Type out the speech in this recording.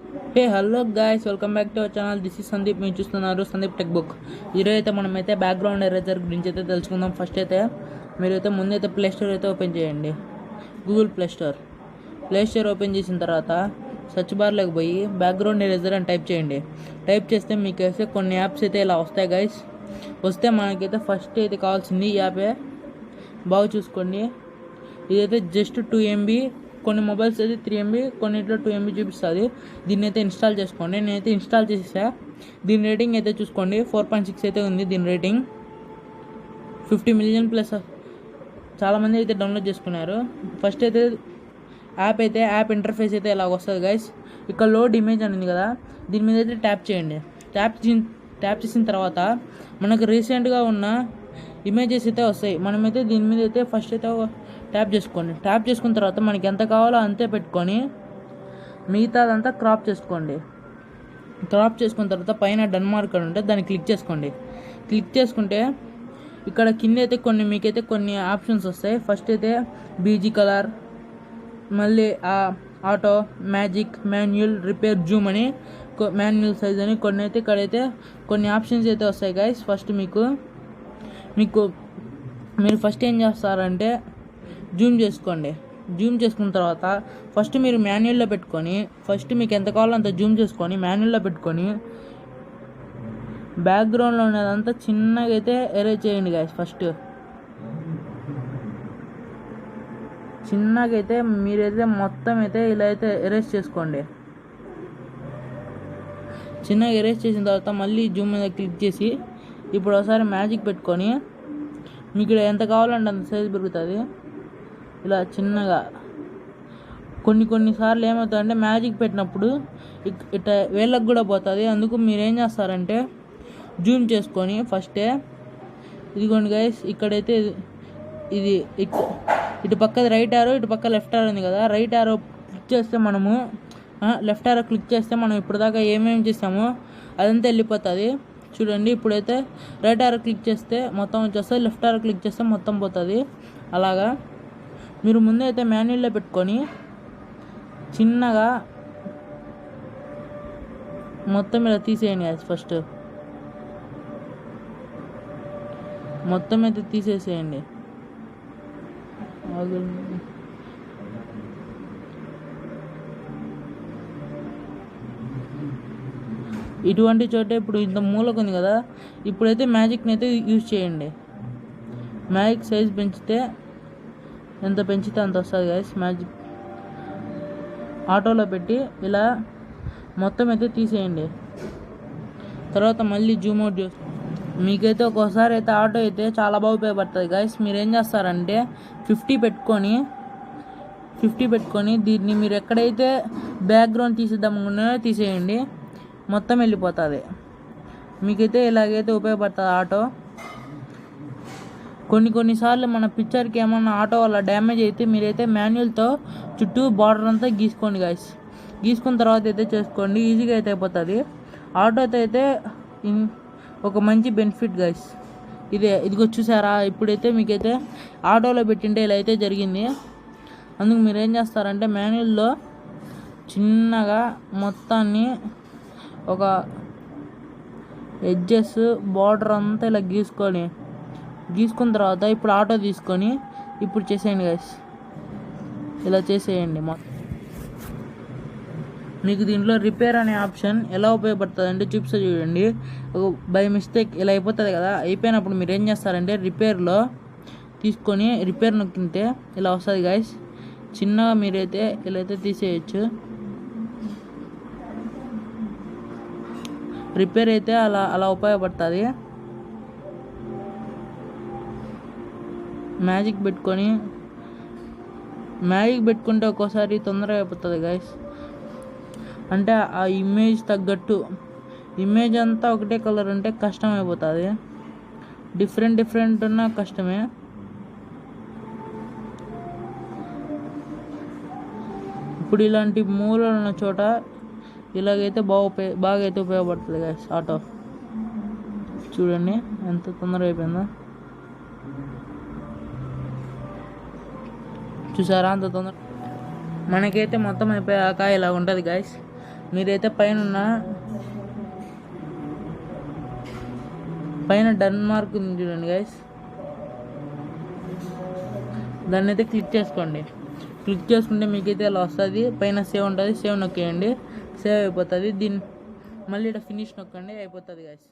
Hey hello guys, welcome back to our channel. This is Sandeep. మీరు చూస్తున్నారు Sandeep tech book. ఈరోజు అయితే మనమైతే బ్యాక్గ్రౌండ్ ఎరేజర్ గురించి అయితే తెలుసుకుందాం. ఫస్ట్ అయితే మీరైతే ముందైతే ప్లే స్టోర్ అయితే ఓపెన్ చేయండి. గూగుల్ ప్లే స్టోర్ ఓపెన్ చేసిన తర్వాత సెర్చ్ బార్లోకి పోయి బ్యాక్గ్రౌండ్ ఎరేజర్ అని టైప్ చేయండి. టైప్ చేస్తే మీకు అయితే కొన్ని యాప్స్ అయితే ఇలా వస్తాయి గాయస్. వస్తే మనకైతే ఫస్ట్ అయితే కావాల్సింది ఈ యాపే. బాగా చూసుకోండి. ఇదైతే జస్ట్ 2 MB, కొన్ని మొబైల్స్ అయితే 3 MB, కొన్నిట్లో 2 MB చూపిస్తుంది. దీన్ని అయితే ఇన్స్టాల్ చేసుకోండి. నేనైతే ఇన్స్టాల్ చేసేసా. దీని రేటింగ్ అయితే చూసుకోండి, 4.6 అయితే ఉంది దీని రేటింగ్. 50 మిలియన్ ప్లస్ చాలామంది అయితే డౌన్లోడ్ చేసుకున్నారు. ఫస్ట్ అయితే యాప్ ఇంటర్ఫేస్ అయితే ఇలాగ వస్తుంది గైస్. ఇక్కడ లోడ్ ఇమేజ్ అని ఉంది కదా, దీని మీద అయితే ట్యాప్ చేయండి. ట్యాప్ చేసిన తర్వాత మనకు రీసెంట్గా ఉన్న ఇమేజెస్ అయితే వస్తాయి. మనమైతే దీని మీద అయితే ఫస్ట్ అయితే ట్యాప్ చేసుకోండి. ట్యాప్ చేసుకున్న తర్వాత మనకి ఎంత కావాలో అంతే పెట్టుకొని మిగతాదంతా క్రాప్ చేసుకోండి. క్రాప్ చేసుకున్న తర్వాత పైన డన్ మార్కర్ ఉంటే దాన్ని క్లిక్ చేసుకోండి. క్లిక్ చేసుకుంటే ఇక్కడ కింద అయితే మీకైతే కొన్ని ఆప్షన్స్ వస్తాయి. ఫస్ట్ అయితే బీజీ కలర్, మళ్ళీ auto, magic, manual, repair, Zoom అని, మాన్యువల్ సైజ్ అని కొన్ని అయితే ఇక్కడైతే కొన్ని ఆప్షన్స్ అయితే వస్తాయి గైస్. ఫస్ట్ మీరు ఫస్ట్ ఏం చేస్తారంటే జూమ్ చేసుకోండి. జూమ్ చేసుకున్న తర్వాత ఫస్ట్ మీరు మాన్యువల్లో పెట్టుకొని, ఫస్ట్ మీకు ఎంత కావాలో అంత జూమ్ చేసుకొని మాన్యువల్లో పెట్టుకొని బ్యాక్గ్రౌండ్లో ఉన్నదంతా చిన్నగా అయితే ఎరేజ్ చేయండి గాయస్. ఫస్ట్ చిన్నగా అయితే మీరైతే మొత్తం అయితే ఇలా అయితే ఎరేజ్ చేసుకోండి. చిన్నగా ఎరేజ్ చేసిన తర్వాత మళ్ళీ జూమ్ మీద క్లిక్ చేసి ఇప్పుడు ఒకసారి మ్యాజిక్ పెట్టుకొని మీకు ఎంత కావాలంటే అంత సైజ్ పెరుగుతుంది. ఇలా చిన్నగా కొన్నిసార్లు ఏమవుతుందంటే మ్యాజిక్ పెట్టినప్పుడు ఇట్లా వేళ్ళకు కూడా పోతుంది. అందుకు మీరు ఏం చేస్తారంటే జూమ్ చేసుకొని ఫస్టే ఇదిగోండి గైస్, ఇక్కడైతే ఇది ఇటు పక్కది రైట్ ఆరో, ఇటు పక్క లెఫ్ట్ ఆరో ఉంది కదా. రైట్ ఆరో క్లిక్ చేస్తే మనము లెఫ్ట్ ఆరో క్లిక్ చేస్తే మనం ఇప్పుడు దాకా ఏమేమి చేసామో అదంతా వెళ్ళిపోతుంది. చూడండి, ఇప్పుడైతే రైట్ ఆరో క్లిక్ చేస్తే మొత్తం వచ్చేస్తుంది, లెఫ్ట్ ఆరో క్లిక్ చేస్తే మొత్తం పోతుంది. అలాగా మీరు ముందే అయితే మాన్యువల్లో పెట్టుకొని చిన్నగా మొత్తం ఇలా తీసేయండి గాయస్. ఫస్ట్ మొత్తం అయితే తీసేసేయండి. ఇటువంటి చోట ఇప్పుడు ఇంత మూలకు ఉంది కదా, ఇప్పుడైతే మ్యాజిక్ని అయితే యూజ్ చేయండి. మ్యాజిక్ సైజ్ పెంచితే ఎంత పెంచితే అంత వస్తుంది గైస్. మ్యాజిక్ ఆటోలో పెట్టి ఇలా మొత్తం అయితే తీసేయండి. తర్వాత మళ్ళీ జూమ్ అవుట్ చేసి మీకైతే ఒక్కోసారి అయితే ఆటో అయితే చాలా బాగా ఉపయోగపడుతుంది గైస్. మీరు ఏం చేస్తారంటే 50 పెట్టుకొని దీన్ని మీరు ఎక్కడైతే బ్యాక్గ్రౌండ్ తీసేద్దామనుకున్నారో తీసేయండి, మొత్తం వెళ్ళిపోతుంది. మీకైతే ఇలాగైతే ఉపయోగపడుతుంది ఆటో. కొన్నిసార్లు మన పిక్చర్కి ఏమన్నా ఆటో వల్ల డ్యామేజ్ అయితే మీరైతే మాన్యువల్తో చుట్టూ బార్డర్ అంతా గీసుకోండి గైస్. గీసుకున్న తర్వాత అయితే చేసుకోండి, ఈజీగా అయితే అయిపోతుంది. ఆటోతో అయితే ఒక మంచి బెనిఫిట్ గైస్. ఇదిగో చూసారా, ఇప్పుడైతే మీకైతే ఆటోలో పెట్టింటే ఇలా అయితే జరిగింది. అందుకు మీరు ఏం చేస్తారంటే మాన్యువల్లో చిన్నగా మొత్తాన్ని ఒక ఎడ్జెస్ బార్డర్ అంతా ఇలా గీసుకున్న తర్వాత ఇప్పుడు ఆటో తీసుకొని ఇప్పుడు చేసేయండి గైస్. ఇలా చేసేయండి. మీకు దీంట్లో రిపేర్ అనే ఆప్షన్ ఎలా ఉపయోగపడుతుంది అంటే చూపిస్తే చూడండి. బై మిస్టేక్ ఇలా అయిపోతుంది కదా, అయిపోయినప్పుడు మీరు ఏం చేస్తారంటే రిపేర్లో తీసుకొని రిపేర్ నొక్కితే ఇలా వస్తుంది గైస్. చిన్నగా మీరైతే ఇలా అయితే తీసేయచ్చు. రిపేర్ అయితే అలా ఉపయోగపడుతుంది. మ్యాజిక్ పెట్టుకుంటే ఒక్కోసారి తొందరగా అయిపోతుంది గైస్. అంటే ఆ ఇమేజ్ తగ్గట్టు ఇమేజ్ అంతా ఒకటే కలర్ ఉంటే కష్టం అయిపోతుంది. డిఫరెంట్ ఉన్నా కష్టమే. ఇప్పుడు ఇలాంటి మూలలు ఉన్న చోట ఇలాగైతే బాగా అయితే ఉపయోగపడుతుంది గైస్ ఆటో. చూడండి ఎంత తొందరగా అయిపోయిందో. చూసారా అంత తొందర మనకైతే మొత్తం అయిపోయాక ఇలా ఉంటుంది గైస్. మీరైతే పైన డన్ మార్క్ ఉంది చూడండి గైస్, దాన్ని అయితే క్లిక్ చేసుకోండి. క్లిక్ చేసుకుంటే మీకైతే అలా వస్తుంది. పైన సేవ్ ఉంటుంది, సేవ్ నొక్కేయండి, సేవ్ అయిపోతుంది. మళ్ళీ ఇక్కడ ఫినిష్ నొక్కండి, అయిపోతుంది గైస్.